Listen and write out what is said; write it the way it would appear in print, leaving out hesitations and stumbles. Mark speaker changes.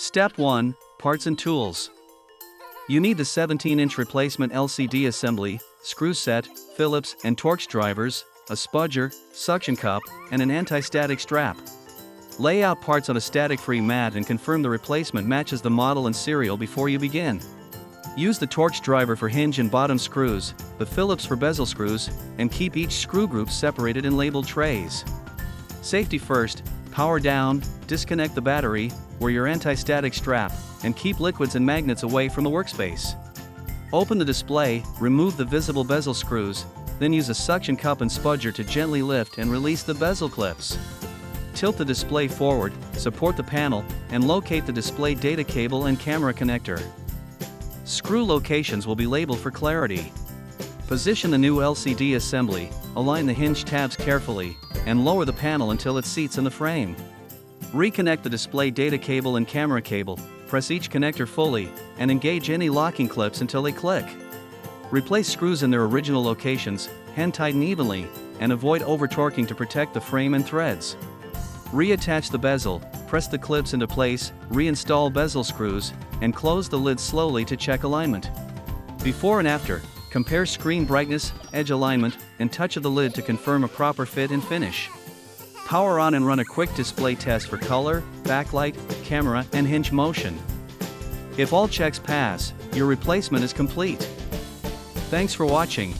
Speaker 1: Step 1. Parts and Tools. You need the 17-inch replacement LCD assembly, screw set, Phillips and Torx drivers, a spudger, suction cup, and an anti-static strap. Lay out parts on a static-free mat and confirm the replacement matches the model and serial before you begin. Use the Torx driver for hinge and bottom screws, the Phillips for bezel screws, and keep each screw group separated in labeled trays. Safety first, power down, disconnect the battery, wear your anti-static strap, and keep liquids and magnets away from the workspace. Open the display, remove the visible bezel screws, then use a suction cup and spudger to gently lift and release the bezel clips. Tilt the display forward, support the panel, and locate the display data cable and camera connector. Screw locations will be labeled for clarity. Position the new LCD assembly, align the hinge tabs carefully, and lower the panel until it seats in the frame. Reconnect the display data cable and camera cable, press each connector fully, and engage any locking clips until they click. Replace screws in their original locations, hand tighten evenly, and avoid over-torquing to protect the frame and threads. Reattach the bezel, press the clips into place, reinstall bezel screws, and close the lid slowly to check alignment. Before and after, compare screen brightness, edge alignment, and touch of the lid to confirm a proper fit and finish. Power on and run a quick display test for color, backlight, camera, and hinge motion. If all checks pass, your replacement is complete. Thanks for watching.